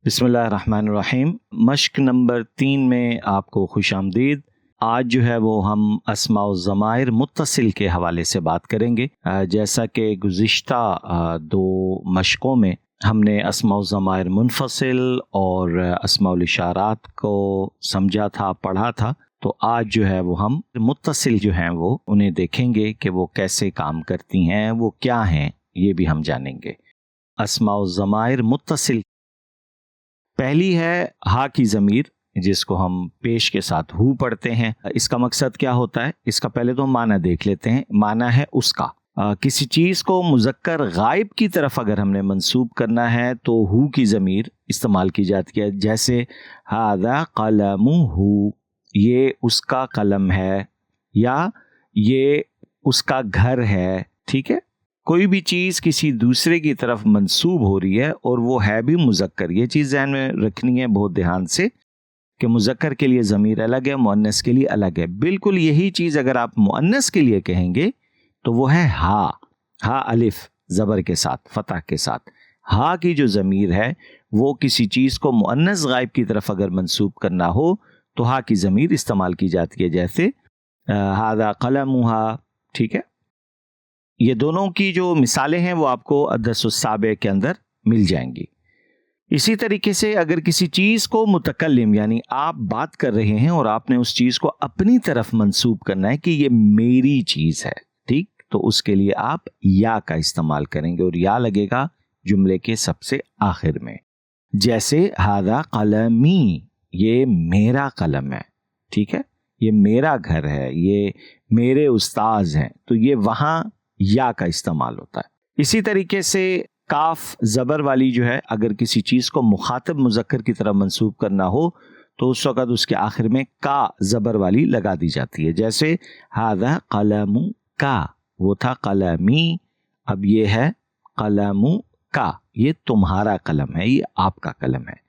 बिस्मिल्लाहिर्रहमानिर्रहीम। मश्क नंबर 3 में आपको खुश आमदीद। आज जो है वो हम अस्मा व ज़माइर मुत्तसिल के हवाले से बात करेंगे। जैसा कि गुज़िश्ता 2 मश्कों में हमने अस्मा व ज़माइर मुनफसिल और अस्माउल इशारात को समझा था, पढ़ा था, तो आज जो है वो हम मुत्तसिल जो हैं वो उन्हें देखेंगे कि वो कैसे काम करती हैं, वो क्या हैं, ये भी हम जानेंगे। अस्मा व ज़माइर मुत्तसिल, पहली है हा की ज़मीर, जिसको हम पेश के साथ हु पढ़ते हैं। इसका मकसद क्या होता है, इसका पहले तो माना देख लेते हैं। माना है उसका, किसी चीज़ को मुज़क्कर गायब की तरफ अगर हमने मंसूब करना है तो हु की ज़मीर इस्तेमाल की जाती है। जैसे हादा क़लमुहु, ये उसका कलम है, या ये उसका घर है। ठीक है, कोई भी चीज़ किसी दूसरे की तरफ मंसूब हो रही है और वो है भी मुज़क्कर, ये चीज़ ज़हन में रखनी है बहुत ध्यान से कि मुज़क्कर के लिए ज़मीर अलग है, मुअन्नस के लिए अलग है। बिल्कुल यही चीज़ अगर आप मुअन्नस के लिए कहेंगे तो वो है हा अलिफ ज़बर के साथ, फतह के साथ। हा की जो ज़मीर है वो किसी चीज़ को मुअन्नस गायब की तरफ अगर मंसूब करना हो तो हा की ज़मीर इस्तेमाल की जाती है। जैसे हादा क़लमुहा। ठीक है, ये दोनों की जो मिसालें हैं वो आपको अदरसुस्साबे के अंदर मिल जाएंगी। इसी तरीके से अगर किसी चीज़ को मुतकल्लिम यानी आप बात कर रहे हैं और आपने उस चीज़ को अपनी तरफ मंसूब करना है कि ये मेरी चीज़ है, ठीक, तो उसके लिए आप या का इस्तेमाल करेंगे और या लगेगा जुमले के सबसे आखिर में। जैसे हादा कलमी, ये मेरा कलम है। ठीक है, ये मेरा घर है, ये मेरे उस्ताज हैं, तो ये वहाँ या का इस्तेमाल होता है। इसी तरीके से काफ ज़बर वाली जो है, अगर किसी चीज़ को मुखातब मुज़क्कर की तरफ मंसूब करना हो तो उस वक़्त उसके आखिर में का ज़बर वाली लगा दी जाती है। जैसे हादा क़लमु का, वो था क़लमी, अब ये है क़लमु का, ये तुम्हारा कलम है, ये आपका कलम है।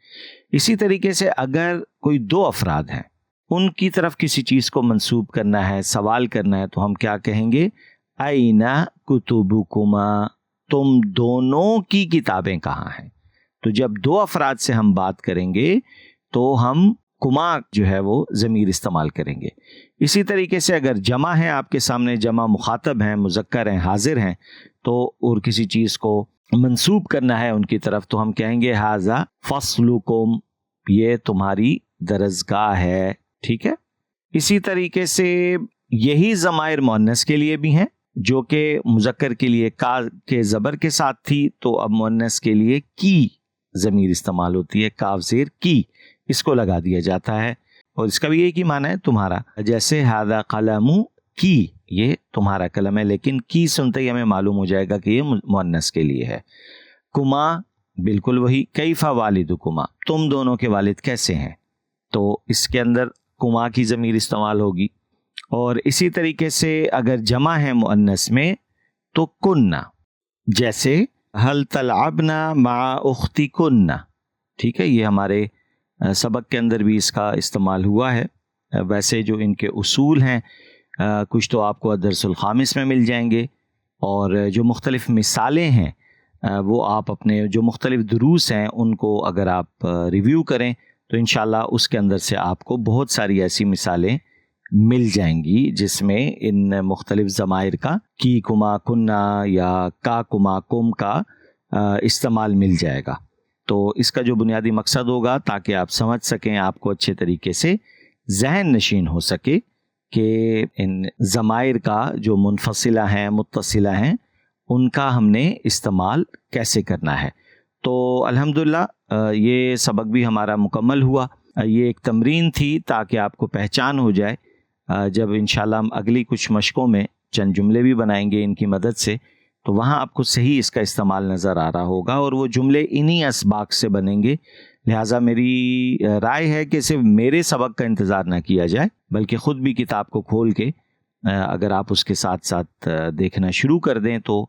इसी तरीके से अगर कोई 2 अफराद हैं, उनकी तरफ किसी चीज़ को मंसूब करना है, सवाल करना है, तो हम क्या कहेंगे, आइना कुतुबुकुमा, तुम दोनों की किताबें कहाँ हैं। तो जब 2 अफराद से हम बात करेंगे तो हम कुमा जो है वो ज़मीर इस्तेमाल करेंगे। इसी तरीके से अगर जमा है, आपके सामने जमा मुखातब हैं, मुज़क्कर हैं, हाजिर हैं, तो और किसी चीज़ को मंसूब करना है उनकी तरफ तो हम कहेंगे हाजा फस्लुकुम, ये तुम्हारी दरसगाह है। ठीक है, इसी तरीके से यही ज़माइर मुअन्नस के लिए भी हैं, जो कि मुज़क्कर के लिए का के ज़बर के साथ थी, तो अब मुअन्नस के लिए की ज़मीर इस्तेमाल होती है, काफ ज़ेर की, इसको लगा दिया जाता है और इसका भी एक ही माना है, तुम्हारा। जैसे हादा क़लमु की, ये तुम्हारा कलम है, लेकिन की सुनते ही हमें मालूम हो जाएगा कि ये मुअन्नस के लिए है। कुमा, बिल्कुल वही, कैफा वालिदुकुमा, तुम दोनों के वालिद कैसे हैं, तो इसके अंदर कुमा की ज़मीर इस्तेमाल होगी। और इसी तरीके से अगर जमा है मुअन्नस में तो कुन्ना, जैसे हल तलअबना मा उख्ती कुन्ना। ठीक है, ये हमारे सबक के अंदर भी इसका इस्तेमाल हुआ है। वैसे जो इनके उसूल हैं कुछ तो आपको दरसुल खामिस में मिल जाएंगे, और जो मुख्तलिफ़ मिसालें हैं वो आप अपने जो मुख्तलिफ़ दुरूस हैं उनको अगर आप रिव्यू करें तो इंशाल्लाह उसके अंदर से आपको बहुत सारी ऐसी मिसालें मिल जाएंगी जिसमें इन मुख्तलिफ ज़माइर का की कुमा कुन्ना या का कुमा कुम का इस्तेमाल मिल जाएगा। तो इसका जो बुनियादी मकसद होगा ताकि आप समझ सकें, आपको अच्छे तरीके से ज़हन नशीन हो सके कि इन ज़माइर का जो मुनफसिला हैं, मुत्तसिला हैं, उनका हमने इस्तेमाल कैसे करना है। तो अल्हम्दुलिल्लाह ये सबक भी हमारा मुकम्मल हुआ। ये एक तमरीन थी ताकि आपको पहचान हो जाए। जब इंशाल्लाह हम अगली कुछ मशकों में चंद जुमले भी बनाएंगे इनकी मदद से, तो वहाँ आपको सही इसका इस्तेमाल नज़र आ रहा होगा और वो जुमले इन्हीं असबाक से बनेंगे। लिहाजा मेरी राय है कि सिर्फ मेरे सबक का इंतज़ार ना किया जाए, बल्कि ख़ुद भी किताब को खोल के अगर आप उसके साथ साथ देखना शुरू कर दें तो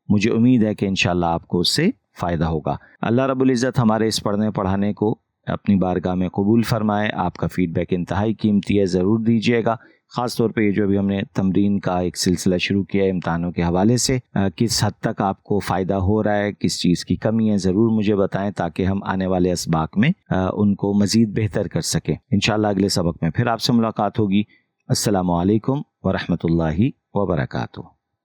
मुझे उम्मीद है कि इंशाल्लाह आपको उससे फ़ायदा होगा। अल्लाह रब्बुल इज़्ज़त हमारे इस पढ़ने पढ़ाने को अपनी बारगाह में कबूल फरमाए। आपका फ़ीडबैक इंतहाई कीमती है, ज़रूर दीजिएगा। خاص طور پہ یہ جو ابھی ہم نے تمرین کا ایک سلسلہ شروع کیا ہے امتحانوں کے حوالے سے، کس حد تک آپ کو فائدہ ہو رہا ہے، کس چیز کی کمی ہے، ضرور مجھے بتائیں تاکہ ہم آنے والے اسباق میں ان کو مزید بہتر کر سکیں۔ انشاءاللہ اگلے سبق میں پھر آپ سے ملاقات ہوگی۔ السلام علیکم ورحمۃ اللہ وبرکاتہ۔